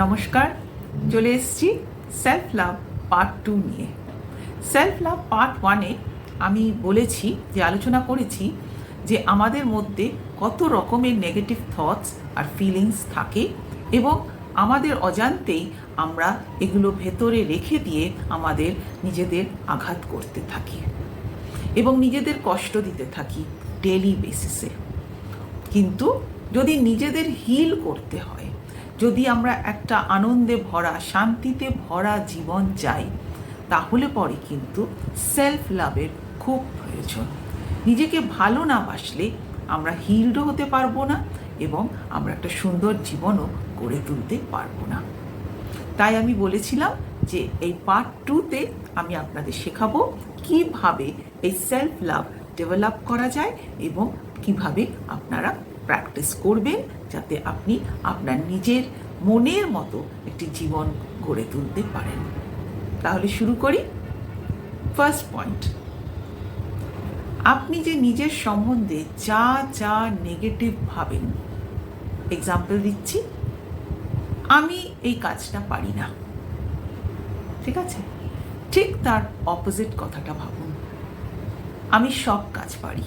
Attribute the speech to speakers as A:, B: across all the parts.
A: নমস্কার, চলে এসেছি সেলফ লাভ পার্ট 2 নিয়ে। সেলফ লাভ পার্ট 1-এ আমি বলেছি যে আলোচনা করেছি যে আমাদের মধ্যে কত রকমের নেগেটিভ থটস আর ফিলিংস থাকে এবং আমাদের অজান্তেই আমরা এগুলো ভেতরে রেখে দিয়ে আমাদের নিজেদের আঘাত করতে থাকি এবং নিজেদের কষ্ট দিতে থাকি ডেইলি বেসিসে। কিন্তু যদি নিজেদের হিল করতে হয়, যদি আমরা একটা আনন্দে ভরা, শান্তিতে ভরা জীবন চাই, তাহলে পরে কিন্তু সেলফ লাভের খুব প্রয়োজন। নিজেকে ভালো না বাসলে আমরা হিলডও হতে পারবো না এবং আমরা একটা সুন্দর জীবনও গড়ে তুলতে পারবো না। তাই আমি বলেছিলাম যে এই পার্ট 2-তে আমি আপনাদের শেখাবো কিভাবে এই সেলফ লাভ ডেভেলপ করা যায় এবং কিভাবে আপনারা প্র্যাকটিস করবেন যাতে আপনি আপনার নিজের মনের মতো একটি জীবন গড়ে তুলতে পারেন। তাহলে শুরু করি। ফার্স্ট পয়েন্ট, আপনি যে নিজের সম্বন্ধে যা যা নেগেটিভ ভাবেন, এক্সাম্পল দিচ্ছি, আমি এই কাজটা পারি না, ঠিক আছে? ঠিক তার অপোজিট কথাটা ভাবুন, আমি সব কাজ পারি।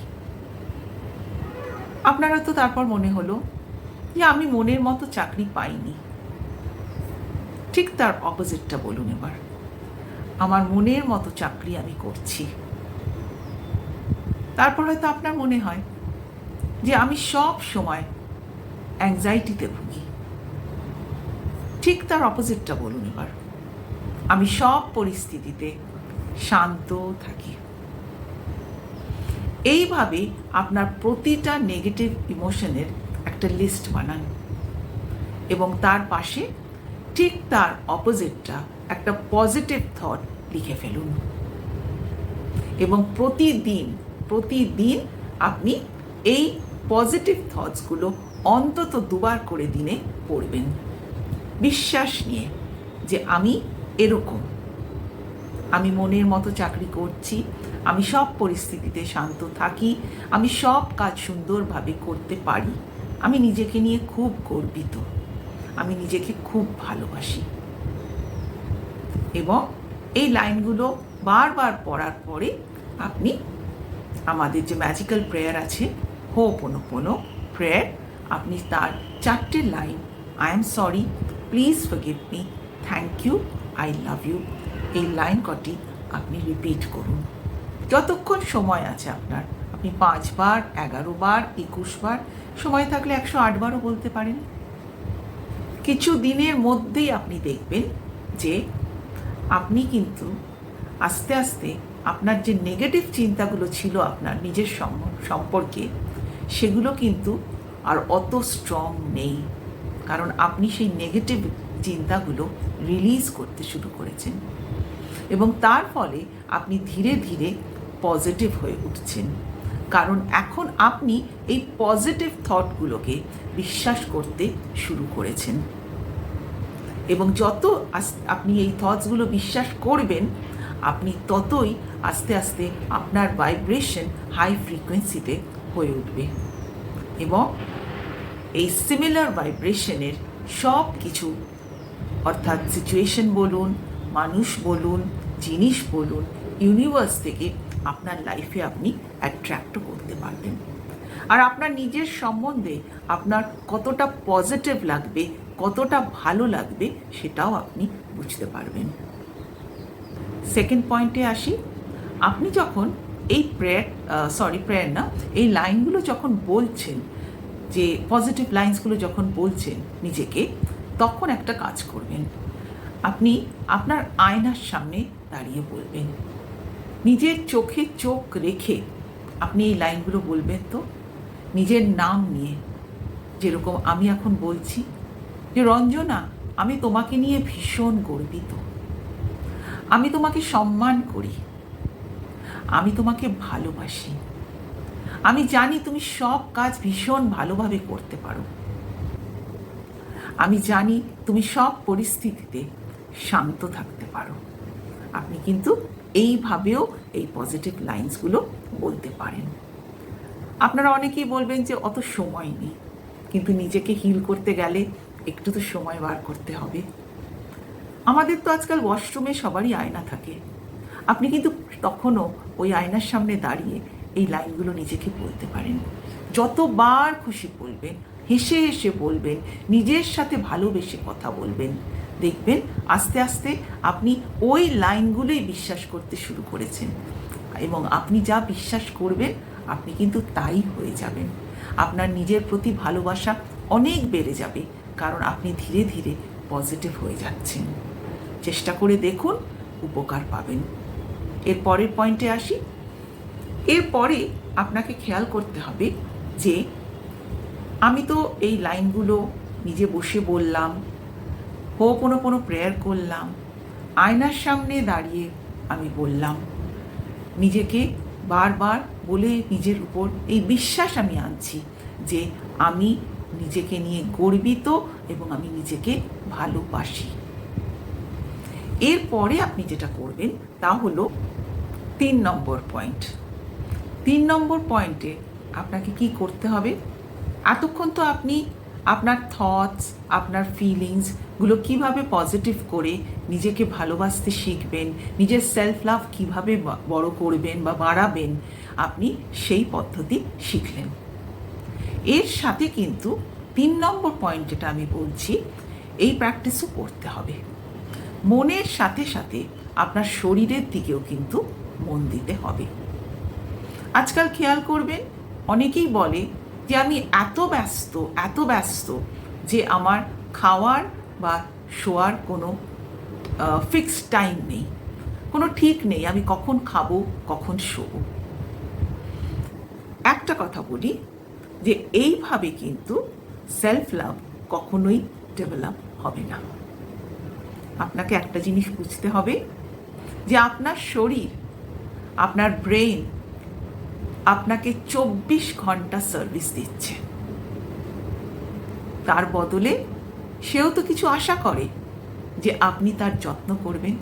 A: আপনারা তো তারপর মনে হলো যে আমি মনের মতো চাকরি পাইনি। ঠিক তার অপোজিটটা বলুন এবার, আমার মনের মতো চাকরি আমি করছি। তারপর হয়তো আপনার মনে হয় যে আমি সব সময় অ্যাংজাইটিতে ভুগি। ঠিক তার অপোজিটটা বলুন এবার, আমি সব পরিস্থিতিতে শান্ত থাকি। এইভাবে আপনার প্রতিটা নেগেটিভ ইমোশনের একটা লিস্ট বানান এবং তার পাশে ঠিক তার অপোজিটটা একটা পজিটিভ থট লিখে ফেলুন এবং প্রতিদিন আপনি এই পজিটিভ থটসগুলো অন্তত 2বার করে দিনে পড়বেন, বিশ্বাস নিয়ে যে আমি এরকম, আমি মনের মতো চাকরি করছি, আমি সব পরিস্থিতিতে শান্ত থাকি, আমি সব কাজ সুন্দরভাবে করতে পারি, আমি নিজেকে নিয়ে খুব গর্বিত, আমি নিজেকে খুব ভালোবাসি। এবং এই লাইনগুলো বারবার পড়ার পরে আপনি আমাদের যে ম্যাজিক্যাল প্রেয়ার আছে, হো'পোনোপোনো প্রেয়ার, আপনি তার 4টে line, I am sorry, please forgive me, thank you, I love you, এই লাইন কটি আপনি রিপিট করুন যতক্ষণ সময় আছে আপনার। আপনি 5 বার, 11 বার, 21 বার, সময় থাকলে 108 বারও বলতে পারেন। কিছু দিনের মধ্যেই আপনি দেখবেন যে আপনি কিন্তু আস্তে আস্তে আপনার যে নেগেটিভ চিন্তাগুলো ছিল আপনার নিজের সম্পর্কে, সেগুলো কিন্তু আর অত স্ট্রং নেই, কারণ আপনি সেই নেগেটিভ চিন্তাগুলো রিলিজ করতে শুরু করেছেন এবং তার ফলে আপনি ধীরে ধীরে পজিটিভ হয়ে উঠছেন, কারণ এখন আপনি এই পজিটিভ থটগুলোকে বিশ্বাস করতে শুরু করেছেন এবং যত আপনি এই থটসগুলো বিশ্বাস করবেন, আপনি ততই আস্তে আস্তে আপনার ভাইব্রেশন হাই ফ্রিকোয়েন্সিতে হয়ে উঠবে এবং এই সিমিলার ভাইব্রেশনের সব কিছু, অর্থাৎ সিচুয়েশন বলুন, মানুষ বলুন, জিনিস বলুন, ইউনিভার্স থেকে আপনার লাইফে আপনি অ্যাট্রাক্টও করতে পারবেন। আর আপনার নিজের সম্বন্ধে আপনার কতটা পজিটিভ লাগবে, কতটা ভালো লাগবে, সেটাও আপনি বুঝতে পারবেন। সেকেন্ড পয়েন্টে আসি, আপনি যখন এই প্রেয়ার না, এই লাইনগুলো যখন বলছেন, যে পজিটিভ লাইন্সগুলো যখন বলছেন নিজেকে, তখন একটা কাজ করবেন, আপনি আপনার আয়নার সামনে দাঁড়িয়ে বলবেন, নিজের চোখে চোখ রেখে আপনি এই লাইনগুলো বলবেন তো, নিজের নাম নিয়ে। যেরকম আমি এখন বলছি যে রঞ্জনা, আমি তোমাকে নিয়ে ভীষণ গর্বিত, আমি তোমাকে সম্মান করি, আমি তোমাকে ভালোবাসি, আমি জানি তুমি সব কাজ ভীষণ ভালোভাবে করতে পারো, আমি জানি তুমি সব পরিস্থিতিতে শান্ত থাকতে পারো। আপনি কিন্তু এইভাবেও এই পজিটিভ লাইন্সগুলো বলতে পারেন। আপনারা অনেকেই বলবেন যে অত সময় নেই, কিন্তু নিজেকে হিল করতে গেলে একটু তো সময় বার করতে হবে। আমাদের তো আজকাল ওয়াশরুমে সবারই আয়না থাকে। আপনি কিন্তু তখনও ওই আয়নার সামনে দাঁড়িয়ে এই লাইনগুলো নিজেকে বলতে পারেন। যতবার খুশি বলবেন, হেসে হেসে বলবেন, নিজের সাথে ভালোবেসে কথা বলবেন, দেখবেন আস্তে আস্তে আপনি ওই লাইনগুলোই বিশ্বাস করতে শুরু করেছেন। এবং আপনি যা বিশ্বাস করবেন আপনি কিন্তু তাই হয়ে যাবেন। আপনার নিজের প্রতি ভালোবাসা অনেক বেড়ে যাবে, কারণ আপনি ধীরে ধীরে পজিটিভ হয়ে যাচ্ছেন। চেষ্টা করে দেখুন, উপকার পাবেন। এর পরের পয়েন্টে আসি। এরপরে আপনাকে খেয়াল করতে হবে যে আমি তো এই লাইনগুলো নিজে বসে বললাম, হোপোনোপোনো প্রেয়ার করলাম, আয়নার সামনে দাঁড়িয়ে আমি বললাম, নিজেকে বারবার বলে নিজের উপর এই বিশ্বাস আমি আনছি যে আমি নিজেকে নিয়ে গর্বিত এবং আমি নিজেকে ভালোবাসি। এরপরে আপনি যেটা করবেন তা হলো 3 নম্বর পয়েন্ট। 3 নম্বর পয়েন্টে আপনাকে কি করতে হবে? এতক্ষণ তো আপনি আপনার থটস, আপনার ফিলিংসগুলো কীভাবে পজিটিভ করে নিজেকে ভালোবাসতে শিখবেন, নিজের সেলফ লাভ কীভাবে বড় করবেন বা বাড়াবেন, আপনি সেই পদ্ধতি শিখলেন। এর সাথে কিন্তু 3 নম্বর পয়েন্ট যেটা আমি বলছি, এই প্র্যাকটিসও করতে হবে। মনের সাথে সাথে আপনার শরীরের দিকেও কিন্তু মন দিতে হবে। আজকাল খেয়াল করবেন, অনেকেই বলে যে আমি এত ব্যস্ত যে আমার খাওয়ার বা শোয়ার কোনো ফিক্সড টাইম নেই, কোনো ঠিক নেই আমি কখন খাবো কখন শোবো। একটা কথা বলি যে এইভাবে কিন্তু সেলফ লাভ কখনোই ডেভেলপ হবে না। আপনাকে একটা জিনিস বুঝতে হবে যে আপনার শরীর, আপনার ব্রেন আপনাকে 24 ঘন্টা সার্ভিস দিচ্ছে। তার বদলে সেও তো কিছু আশা করে যে আপনি তার যত্ন করবেন।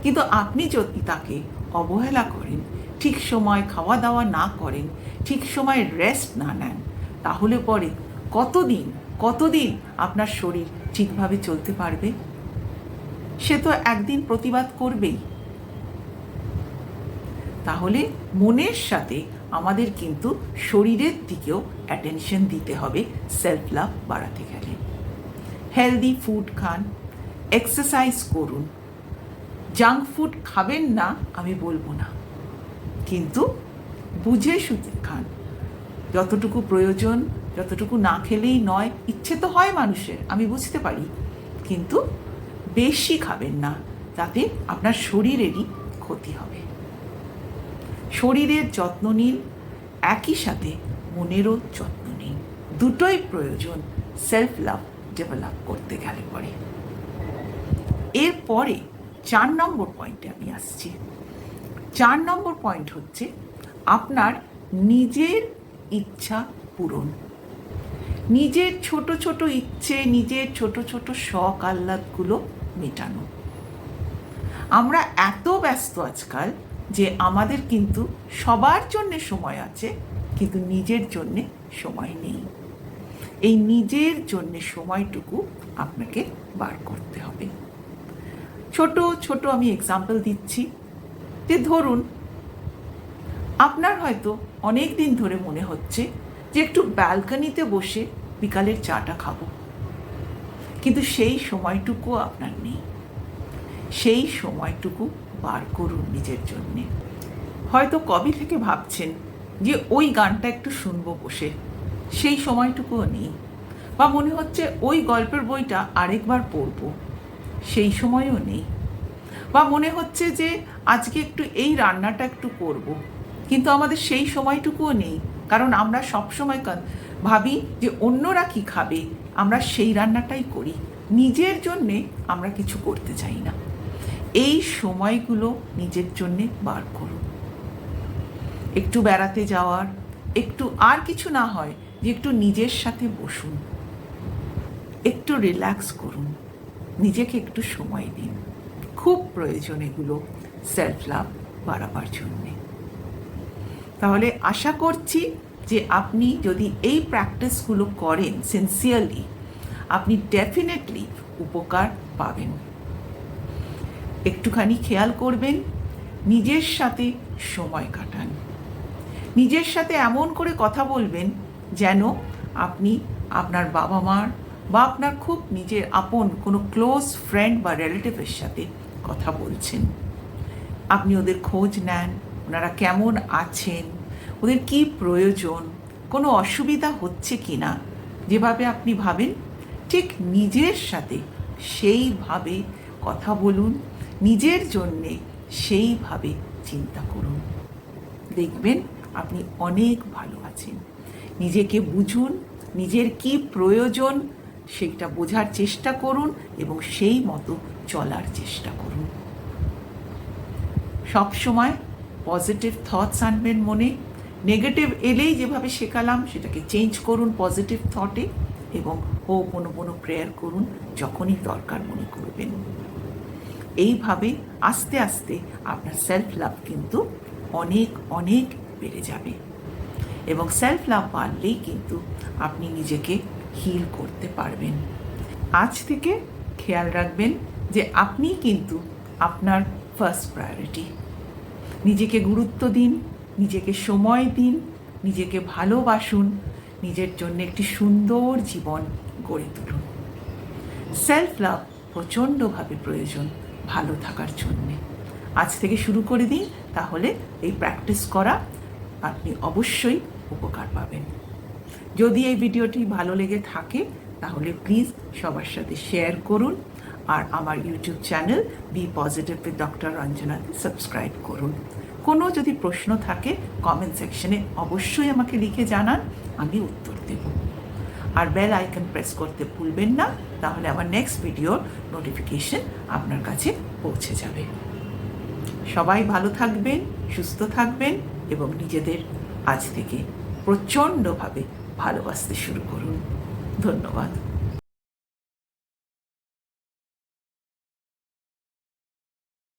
A: কিন্তু আপনি যদি তাকে অবহেলা করেন, ঠিক সময় খাওয়া দাওয়া না করেন, ঠিক সময় রেস্ট না নেন, তাহলে পরে কতদিন আপনার শরীর ঠিকভাবে চলতে পারবে? সে তো একদিন প্রতিবাদ করবেই। তাহলে মনের সাথে আমাদের কিন্তু শরীরের দিকেও অ্যাটেনশন দিতে হবে সেলফ লাভ বাড়াতে গেলে। হেলদি ফুড খান, এক্সারসাইজ করুন। জাঙ্ক ফুড খাবেন না আমি বলবো না, কিন্তু বুঝে সুঝে খান। যতটুকু প্রয়োজন, যতটুকু না খেলেই নয়। ইচ্ছে তো হয় মানুষের, আমি বুঝতে পারি, কিন্তু বেশি খাবেন না, তাতে আপনার শরীরেরই ক্ষতি হবে। শরীরের যত্ন নিন, একই সাথে মনেরও যত্ন নিন। দুটোই প্রয়োজন সেলফ লাভ ডেভেলপ করতে গেলে পরে। এরপরে 4 নম্বর পয়েন্টে আমি আসছি। 4 নম্বর পয়েন্ট হচ্ছে আপনার নিজের ইচ্ছা পূরণ। নিজের ছোট ছোট ইচ্ছে, নিজের ছোট ছোট শখ আহ্লাদগুলো মেটানো। আমরা এত ব্যস্ত আজকাল যে আমাদের কিন্তু সবার জন্যে সময় আছে, কিন্তু নিজের জন্যে সময় নেই। এই নিজের জন্যে সময়টুকু আপনাকে বার করতে হবে। ছোট ছোট আমি এক্সাম্পল দিচ্ছি, যে ধরুন আপনার হয়তো অনেক দিন ধরে মনে হচ্ছে যে একটু ব্যালকনিতে বসে বিকালের চাটা খাবো, কিন্তু সেই সময়টুকুও আপনার নেই। সেই সময়টুকু বার করুন নিজের জন্যে। হয়তো কবে থেকে ভাবছেন যে ওই গানটা একটু শুনবো বসে, সেই সময়টুকুও নেই। বা মনে হচ্ছে ওই গল্পের বইটা আরেকবার পড়বো, সেই সময়ও নেই। বা মনে হচ্ছে যে আজকে একটু এই রান্নাটা একটু করব, কিন্তু আমাদের সেই সময়টুকুও নেই, কারণ আমরা সবসময় ভাবি যে অন্যরা কি খাবে, আমরা সেই রান্নাটাই করি, নিজের জন্যে আমরা কিছু করতে চাই না। এই সময়গুলো নিজের জন্যে বার করুন। একটু বেড়াতে যাওয়ার, একটু আর কিছু না হয় যে একটু নিজের সাথে বসুন, একটু রিল্যাক্স করুন, নিজেকে একটু সময় দিন। খুব প্রয়োজন এগুলো সেলফ লাভ বাড়াবার জন্যে। তাহলে আশা করছি যে আপনি যদি এই প্র্যাকটিসগুলো করেন সিনসিয়ারলি, আপনি ডেফিনেটলি উপকার পাবেন। একটুখানি খেয়াল করবেন, নিজের সাথে সময় কাটান। নিজের সাথে এমন করে কথা বলবেন যেন আপনি আপনার বাবা মার বা আপনার খুব নিজের আপন কোনো ক্লোজ ফ্রেন্ড বা রিলেটিভের সাথে কথা বলছেন। আপনি ওদের খোঁজ নেন, ওনারা কেমন আছেন, ওদের কি প্রয়োজন, কোনো অসুবিধা হচ্ছে কি না, যেভাবে আপনি ভাবেন ঠিক নিজের সাথে সেইভাবে কথা বলুন, নিজের জন্যে সেইভাবে চিন্তা করুন। দেখবেন আপনি অনেক ভালো আছেন। নিজেকে বুঝুন, নিজের কি প্রয়োজন সেইটা বোঝার চেষ্টা করুন এবং সেই মতো চলার চেষ্টা করুন। সবসময় পজিটিভ থটস আনবেন মনে। নেগেটিভ এলেই যেভাবে শেখালাম সেটাকে চেঞ্জ করুন পজিটিভ থটে এবং হোপোনোপোনো প্রেয়ার করুন যখনই দরকার মনে করবেন। এইভাবে আস্তে আস্তে আপনার সেলফ লাভ কিন্তু অনেক অনেক বেড়ে যাবে এবং সেলফ লাভ বাড়লেই কিন্তু আপনি নিজেকে হিল করতে পারবেন। আজ থেকে খেয়াল রাখবেন যে আপনি কিন্তু আপনার ফার্স্ট প্রায়োরিটি। নিজেকে গুরুত্ব দিন, নিজেকে সময় দিন, নিজেকে ভালোবাসুন, নিজের জন্য একটি সুন্দর জীবন গড়ে তুলুন। সেলফ লাভ প্রচণ্ডভাবে প্রয়োজন ভালো থাকার জন্যে। আজ থেকে শুরু করে দিন, তাহলে এই প্র্যাকটিস করা আপনি অবশ্যই উপকার পাবেন। যদি এই ভিডিওটি ভালো লেগে থাকে তাহলে প্লিজ সবার সাথে শেয়ার করুন আর আমার YouTube channel be positive with doctor রঞ্জনাতে সাবস্ক্রাইব করুন। কোনো যদি প্রশ্ন থাকে কমেন্ট সেকশনে অবশ্যই আমাকে লিখে জানান, আমি উত্তর দেব। আর বেল আইকন প্রেস করতে ভুলবেন না, তাহলে আমার নেক্সট ভিডিওর নোটিফিকেশন আপনার কাছে পৌঁছে যাবে। সবাই ভালো থাকবেন, সুস্থ থাকবেন এবং নিজেদের আজ থেকে প্রচণ্ডভাবে ভালোবাসতে শুরু করুন। ধন্যবাদ।